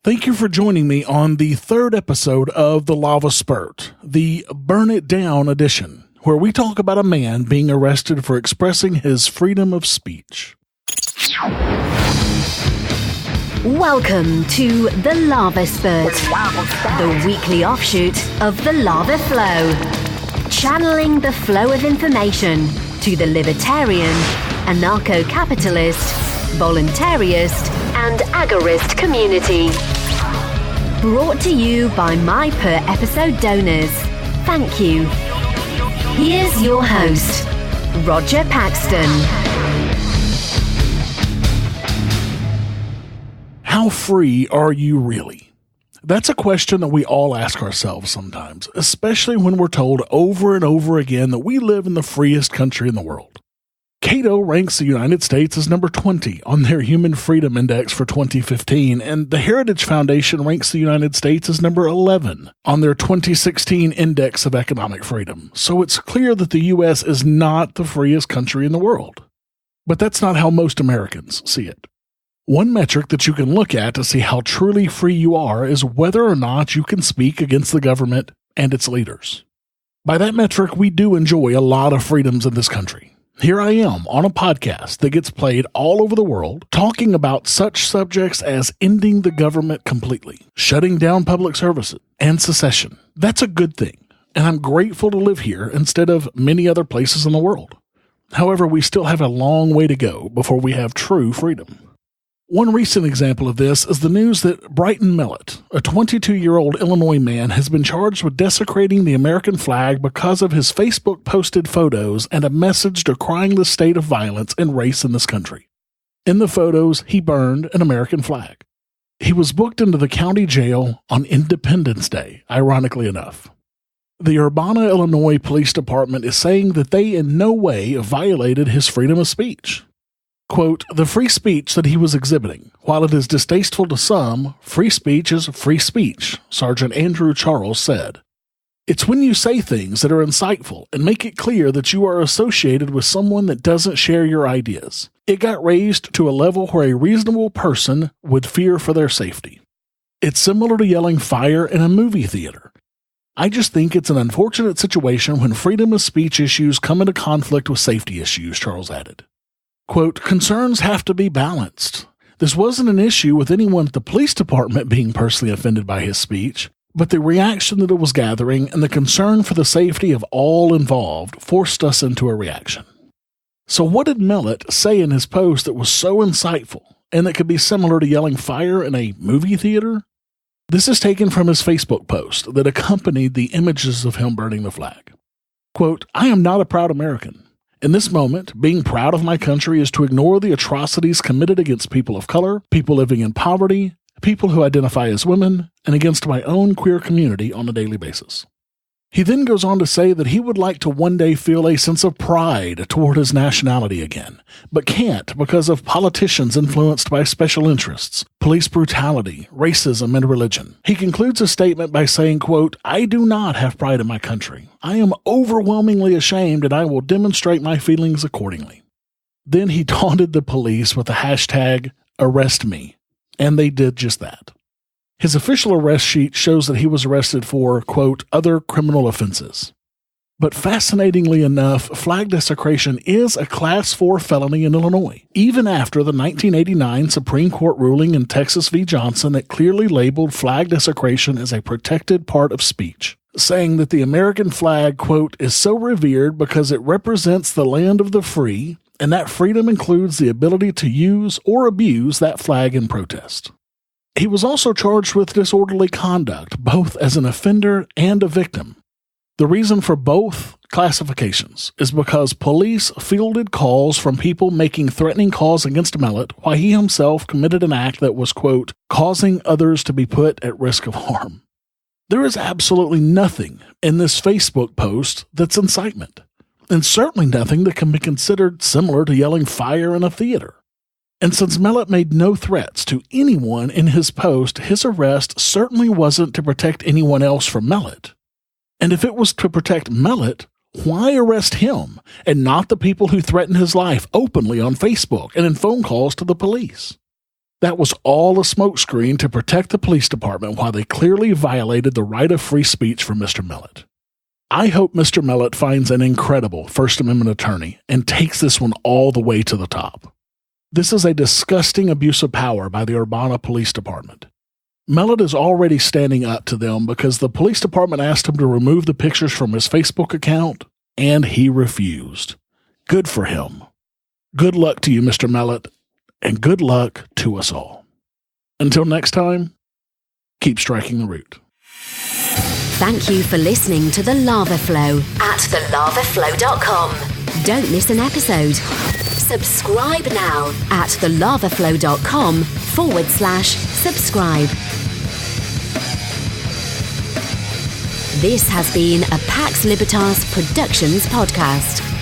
Thank you for joining me on the third episode of the LAVA Spurt, the Burn It Down edition, where we talk about a man being arrested for expressing his freedom of speech. Welcome to the LAVA Spurt, the weekly offshoot of the Lava Flow, channeling the flow of information to the libertarian, anarcho-capitalist, voluntarist, and agorist community. Brought to you by my per-episode donors. Thank you. Here's your host, Roger Paxton. How free are you really? That's a question that we all ask ourselves sometimes, especially when we're told over and over again that we live in the freest country in the world. Cato ranks the United States as number 20 on their Human Freedom Index for 2015, and the Heritage Foundation ranks the United States as number 11 on their 2016 Index of Economic Freedom. So it's clear that the U.S. is not the freest country in the world. But that's not how most Americans see it. One metric that you can look at to see how truly free you are is whether or not you can speak against the government and its leaders. By that metric, we do enjoy a lot of freedoms in this country. Here I am on a podcast that gets played all over the world, talking about such subjects as ending the government completely, shutting down public services, and secession. That's a good thing, and I'm grateful to live here instead of many other places in the world. However, we still have a long way to go before we have true freedom. One recent example of this is the news that Brighton Millett, a 22-year-old Illinois man, has been charged with desecrating the American flag because of his Facebook-posted photos and a message decrying the state of violence and race in this country. In the photos, he burned an American flag. He was booked into the county jail on Independence Day, ironically enough. The Urbana, Illinois Police Department is saying that they in no way violated his freedom of speech. Quote, the free speech that he was exhibiting, while it is distasteful to some, free speech is free speech, Sergeant Andrew Charles said. It's when you say things that are insightful and make it clear that you are associated with someone that doesn't share your ideas. It got raised to a level where a reasonable person would fear for their safety. It's similar to yelling fire in a movie theater. I just think it's an unfortunate situation when freedom of speech issues come into conflict with safety issues, Charles added. Quote, concerns have to be balanced. This wasn't an issue with anyone at the police department being personally offended by his speech, but the reaction that it was gathering and the concern for the safety of all involved forced us into a reaction. So what did Millett say in his post that was so insightful and that could be similar to yelling fire in a movie theater? This is taken from his Facebook post that accompanied the images of him burning the flag. Quote, I am not a proud American. In this moment, being proud of my country is to ignore the atrocities committed against people of color, people living in poverty, people who identify as women, and against my own queer community on a daily basis. He then goes on to say that he would like to one day feel a sense of pride toward his nationality again, but can't because of politicians influenced by special interests, police brutality, racism, and religion. He concludes his statement by saying, quote, I do not have pride in my country. I am overwhelmingly ashamed and I will demonstrate my feelings accordingly. Then he taunted the police with the hashtag #ArrestMe, and they did just that. His official arrest sheet shows that he was arrested for, quote, other criminal offenses. But fascinatingly enough, flag desecration is a Class 4 felony in Illinois, even after the 1989 Supreme Court ruling in Texas v. Johnson that clearly labeled flag desecration as a protected part of speech, saying that the American flag, quote, is so revered because it represents the land of the free, and that freedom includes the ability to use or abuse that flag in protest. He was also charged with disorderly conduct, both as an offender and a victim. The reason for both classifications is because police fielded calls from people making threatening calls against Millett while he himself committed an act that was, quote, causing others to be put at risk of harm. There is absolutely nothing in this Facebook post that's incitement, and certainly nothing that can be considered similar to yelling fire in a theater. And since Millett made no threats to anyone in his post, his arrest certainly wasn't to protect anyone else from Millett. And if it was to protect Millett, why arrest him and not the people who threatened his life openly on Facebook and in phone calls to the police? That was all a smokescreen to protect the police department while they clearly violated the right of free speech for Mr. Millett. I hope Mr. Millett finds an incredible First Amendment attorney and takes this one all the way to the top. This is a disgusting abuse of power by the Urbana Police Department. Millett is already standing up to them because the police department asked him to remove the pictures from his Facebook account, and he refused. Good for him. Good luck to you, Mr. Millett, and good luck to us all. Until next time, keep striking the root. Thank you for listening to The Lava Flow at thelavaflow.com. Don't miss an episode. Subscribe now at thelavaflow.com/subscribe. This has been a Pax Libertas Productions podcast.